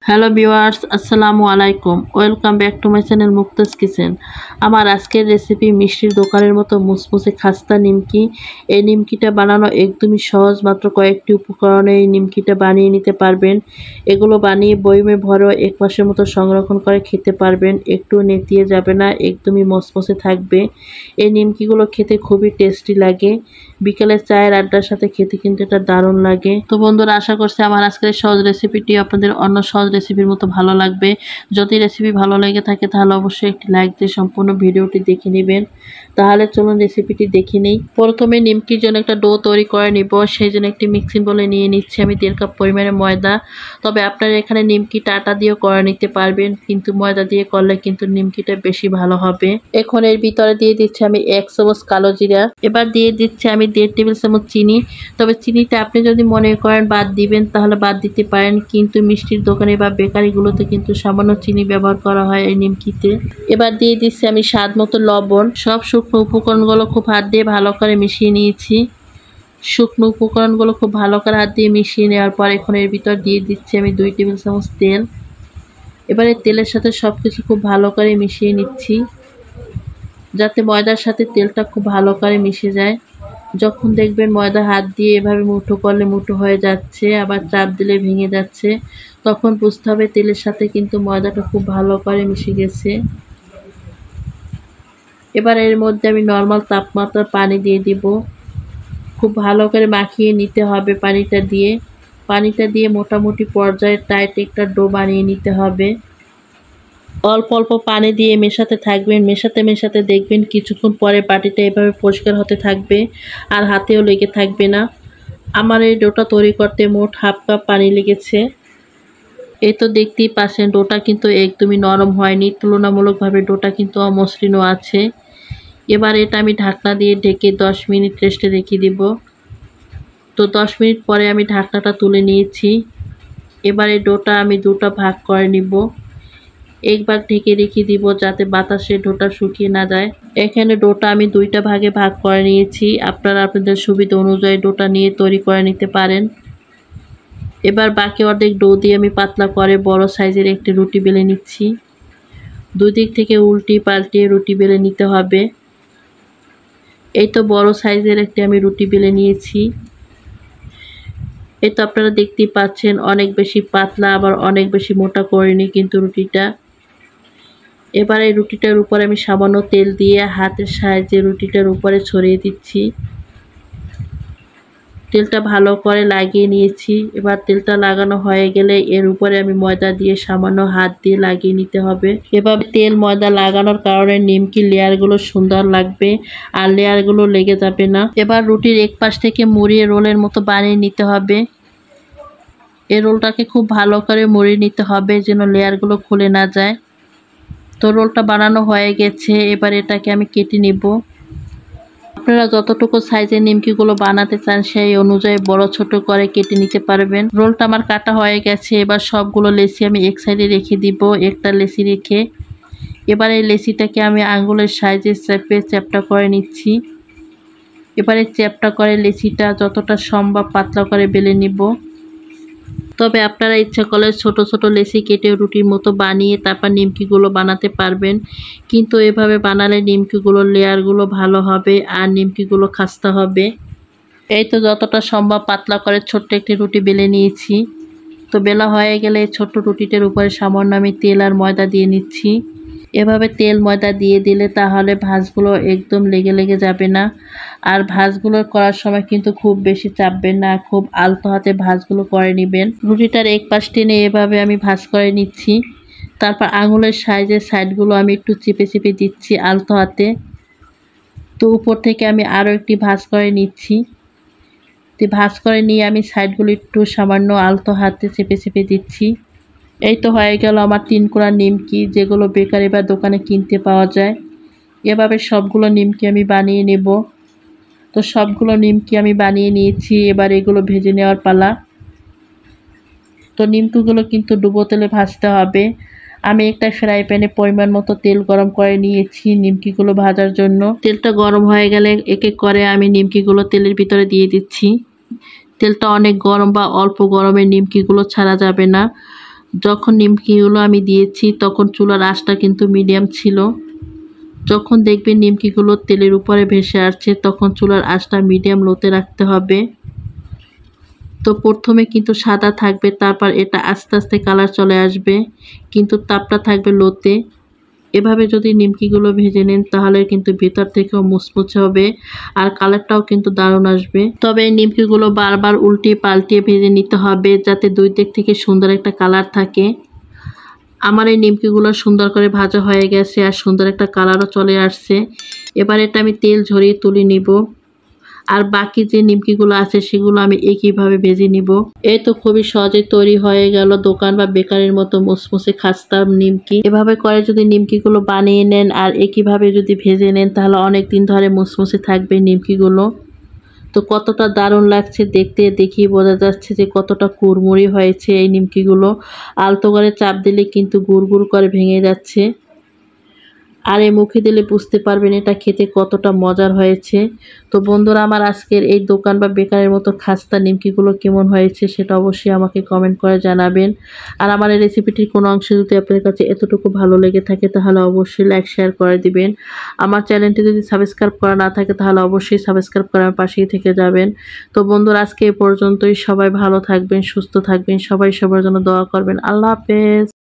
Hello viewers, আসসালামু আলাইকুম। Welcome back to my channel Muktaz kitchen. আমার আজকের রেসিপি মিষ্টির দোকানের মতো মুসমুসে খাস্তা নিমকি। এই নিমকিটা বানানো একদমই সহজ, মাত্র কয়েকটি উপকরণে এই নিমকিটা বানিয়ে নিতে পারবেন। এগুলো বানিয়ে বয়মে ভরেও এক মাসের মতো সংরক্ষণ করে খেতে পারবেন। একটু নেতিয়ে যাবে না, একদমই মসমসে থাকবে। এই নিমকিগুলো খেতে খুবই টেস্টি লাগে। বিকেলে চায়ের আড্ডার সাথে খেতে কিন্তু এটা দারুণ লাগে। তো বন্ধুরা, আশা করছি আমার আজকের সহজ রেসিপিটি আপনাদের অন্য সহজ রেসিপির মতো ভালো লাগবে। যদি রেসিপি ভালো লেগে থাকে তাহলে অবশ্যই একটি লাইক দিয়ে সম্পূর্ণ ভিডিওটি দেখে নেবেন। তাহলে চলুন রেসিপিটি দেখে নেই। প্রথমে নিমকির জন্য একটা ডো তৈরি করে নিব। সেই জন্য একটি মিক্সিং বলে নিয়ে নিচ্ছি আমি 1.5 কাপ পরিমাণে ময়দা। তবে আপনারা এখানে নিমকিটা আটা দিয়েও করে নিতে পারবেন, কিন্তু ময়দা দিয়ে করলে কিন্তু নিমকিটা বেশি ভালো হবে। এখন এর ভিতরে দিয়ে দিচ্ছি আমি 1 চামচ কালো জিরা। এবার দিয়ে দিচ্ছি আমি 1.5 টেবিল চামচ চিনি। তবে চিনিটা আপনি যদি মনে করেন বাদ দিবেন তাহলে বাদ দিতে পারেন, কিন্তু মিষ্টির দোকানে বা বেকারিগুলোতে কিন্তু সামান্য চিনি ব্যবহার করা হয় এই নিমকিতে। এবার দিয়ে দিচ্ছি আমি স্বাদ মতো লবণ। সব শুকনো উপকরণগুলো খুব হাত দিয়ে ভালো করে মিশিয়ে নিয়েছি। শুকনো উপকরণগুলো খুব ভালো করে হাত দিয়ে মিশিয়ে নেওয়ার পর এখন এর ভিতর দিয়ে দিচ্ছি আমি 2 টেবিল চামচ তেল। এবারে তেলের সাথে সব কিছু খুব ভালো করে মিশিয়ে নিচ্ছি, যাতে ময়দার সাথে তেলটা খুব ভালো করে মিশে যায়। যখন দেখবেন ময়দা হাত দিয়ে এভাবে মুঠো করলে মুঠো হয়ে যাচ্ছে, আবার চাপ দিলে ভেঙে যাচ্ছে, তখন বুঝতে হবে তেলের সাথে কিন্তু ময়দাটা খুব ভালো করে মিশে গেছে। এবার এর মধ্যে আমি নর্মাল তাপমাত্রার পানি দিয়ে দিব। খুব ভালো করে মাখিয়ে নিতে হবে পানিটা দিয়ে মোটামুটি পর্যায়ে টাইট একটা ডো বানিয়ে নিতে হবে। অল্প অল্প পানি দিয়ে মেশাতে থাকবেন, মেশাতে দেখবেন কিছুক্ষণ পরে বাটিটা এভাবে পরিষ্কার হতে থাকবে আর হাতেও লেগে থাকবে না। আমার এই ডোটা তৈরি করতে মোট 1/2 কাপ পানি লেগেছে। এই তো দেখতেই পাচ্ছেন ডোটা কিন্তু একদমই নরম হয়নি, তুলনামূলকভাবে ডোটা কিন্তু অমসৃণও আছে। এবার এটা আমি ঢাকনা দিয়ে ঢেকে 10 মিনিট রেস্টে রেখে দিব। তো 10 মিনিট পরে আমি ঢাকনাটা তুলে নিয়েছি। এবার এই ডোটা আমি দুটো ভাগ করে নিব। এক ভাগ ঢেকে রেখে দিব যাতে বাতাসে ডোটা শুকিয়ে না যায়। এখানে ডোটা আমি 2টা ভাগে ভাগ করে নিয়েছি। আপনারা আপনাদের সুবিধা অনুযায়ী ডোটা নিয়ে তৈরি করে নিতে পারেন। এবার বাকি অর্ধেক ডো দিয়ে আমি পাতলা করে বড় সাইজের একটি রুটি বেলে নিচ্ছি। দুই দিক থেকে উল্টি পাল্টিয়ে রুটি বেলে নিতে হবে। এই তো বড় সাইজের একটি আমি রুটি বেলে নিয়েছি। এই তো আপনারা দেখতেই পাচ্ছেন অনেক বেশি পাতলা আবার অনেক বেশি মোটা করিনি কিন্তু রুটিটা। এবার এই রুটিটার উপরে আমি সামান্য তেল দিয়ে হাতের সাহায্যে রুটিটার উপরে ছড়িয়ে দিচ্ছি। তেলটা ভালো করে লাগিয়ে নিয়েছি। এবার তেলটা লাগানো হয়ে গেলে এর উপরে আমি ময়দা দিয়ে সামান্য হাত দিয়ে লাগিয়ে নিতে হবে। এভাবে তেল ময়দা লাগানোর কারণে নিমকি লেয়ারগুলো সুন্দর লাগবে আর লেয়ারগুলো লেগে যাবে না। এবার রুটির এক পাশ থেকে মুড়িয়ে রোলের মতো বানিয়ে নিতে হবে। এই রোলটাকে খুব ভালো করে মুড়িয়ে নিতে হবে যেন লেয়ারগুলো খুলে না যায়। তো রোলটা বানানো হয়ে গেছে, এবার এটাকে আমি কেটে নিব। আপনারা যতটুকু সাইজের নিমকিগুলো বানাতে চান সেই অনুযায়ী বড় ছোট করে কেটে নিতে পারবেন। রোলটা আমার কাটা হয়ে গেছে। এবার সবগুলো লেচি আমি এক সাইডে রেখে দিব, একটা লেচি রেখে। এবার এই লেচিটাকে আমি আঙ্গুলের সাইজে চেপে চ্যাপটা করে নিচ্ছি। এবারে চ্যাপটা করে লেচিটা যতটা সম্ভব পাতলা করে বেলে নিব। তবে আপনারা ইচ্ছা করলে ছোট ছোট লেচি কেটে রুটির মতো বানিয়ে তারপর নিমকিগুলো বানাতে পারবেন, কিন্তু এভাবে বানালে নিমকিগুলোর লেয়ারগুলো ভালো হবে আর নিমকিগুলো খাস্তা হবে। এই তো যতটা সম্ভব পাতলা করে ছোট্ট একটি রুটি বেলে নিয়েছি। তো বেলা হয়ে গেলে এই ছোট্ট রুটিটার উপরে সামান্য আমি তেল আর ময়দা দিয়ে নিচ্ছি। এভাবে তেল ময়দা দিয়ে দিলে তাহলে ভাঁজগুলো একদম লেগে লেগে যাবে না। আর ভাঁজগুলো করার সময় কিন্তু খুব বেশি চাপবেন না, খুব আলতো হাতে ভাঁজগুলো করে নেবেন। রুটিটার এক পাশ টেনে এভাবে আমি ভাঁজ করে নিচ্ছি। তারপর আঙুলের সাইজের সাইডগুলো আমি একটু চেপে চেপে দিচ্ছি আলতো হাতে। তো উপর থেকে আমি আরও একটি ভাঁজ করে নিচ্ছি। তো ভাঁজ করে নিয়ে আমি সাইডগুলো একটু সামান্য আলতো হাতে চেপে চেপে দিচ্ছি। এই তো হয়ে গেল আমার 3 কোণা নিমকি, যেগুলো বেকারি বা দোকানে কিনতে পাওয়া যায়। এভাবে সবগুলো নিমকি আমি বানিয়ে নেব। তো সবগুলো নিমকি আমি বানিয়ে নিয়েছি। এবার এগুলো ভেজে নেওয়ার পালা। তো নিমকিগুলো কিন্তু ডুবো তেলে ভাজতে হবে। আমি একটা ফ্রাই প্যানে পরিমাণ মতো তেল গরম করে নিয়েছি নিমকিগুলো ভাজার জন্য। তেলটা গরম হয়ে গেলে এক এক করে আমি নিমকিগুলো তেলের ভিতরে দিয়ে দিচ্ছি। তেলটা অনেক গরম বা অল্প গরমে নিমকিগুলো ছাড়া যাবে না। যখন নিমকিগুলো আমি দিয়েছি তখন চুলার আঁচটা কিন্তু মিডিয়াম ছিল। যখন দেখবেন নিমকিগুলো তেলের উপরে ভেসে আসছে তখন চুলার আঁচটা মিডিয়াম লোতে রাখতে হবে। তো প্রথমে কিন্তু সাদা থাকবে, তারপর এটা আস্তে আস্তে কালার চলে আসবে, কিন্তু তাপটা থাকবে লোতে। এভাবে যদি নিমকিগুলো ভেজে নেন তাহলে কিন্তু ভিতর থেকেও মুচমুচে হবে আর কালারটাও কিন্তু দারুণ আসবে। তবে এই নিমকিগুলো বারবার উল্টিয়ে পাল্টিয়ে ভেজে নিতে হবে যাতে দুই দিক থেকে সুন্দর একটা কালার থাকে। আমার এই নিমকিগুলো সুন্দর করে ভাজা হয়ে গেছে আর সুন্দর একটা কালারও চলে আসছে। এবার এটা আমি তেল ঝরিয়ে তুলে নিব। আর বাকি যে নিমকিগুলো আছে সেগুলো আমি একইভাবে ভেজে নিব। এই তো খুবই সহজে তৈরি হয়ে গেল দোকান বা বেকারির মতো মুসমুসে খাস্তা নিমকি। এভাবে করে যদি নিমকিগুলো বানিয়ে নেন আর একইভাবে যদি ভেজে নেন তাহলে অনেক দিন ধরে মুসমুসে থাকবে নিমকিগুলো। তো কতটা দারুণ লাগছে দেখতে, দেখেই বোঝা যাচ্ছে যে কতটা কুড়মুড়ি হয়েছে এই নিমকিগুলো। আলতো করে চাপ দিলে কিন্তু গুড় গুড় করে ভেঙে যাচ্ছে। আর এই মুখে দিলে বুঝতে পারবেন এটা খেতে কতটা মজার হয়েছে। তো বন্ধুরা, আমার আজকের এই দোকান বা বেকারের মতো খাস্তা নিমকিগুলো কেমন হয়েছে সেটা অবশ্যই আমাকে কমেন্ট করে জানাবেন। আর আমার এই রেসিপিটির কোনো অংশ যদি আপনার কাছে এতটুকু ভালো লেগে থাকে তাহলে অবশ্যই লাইক শেয়ার করে দিবেন। আমার চ্যানেলটি যদি সাবস্ক্রাইব করা না থাকে তাহলে অবশ্যই সাবস্ক্রাইব করার পাশেই থেকে যাবেন। তো বন্ধুরা, আজকে এ পর্যন্তই। সবাই ভালো থাকবেন, সুস্থ থাকবেন, সবাই সবার জন্য দোয়া করবেন। আল্লাহ হাফেজ।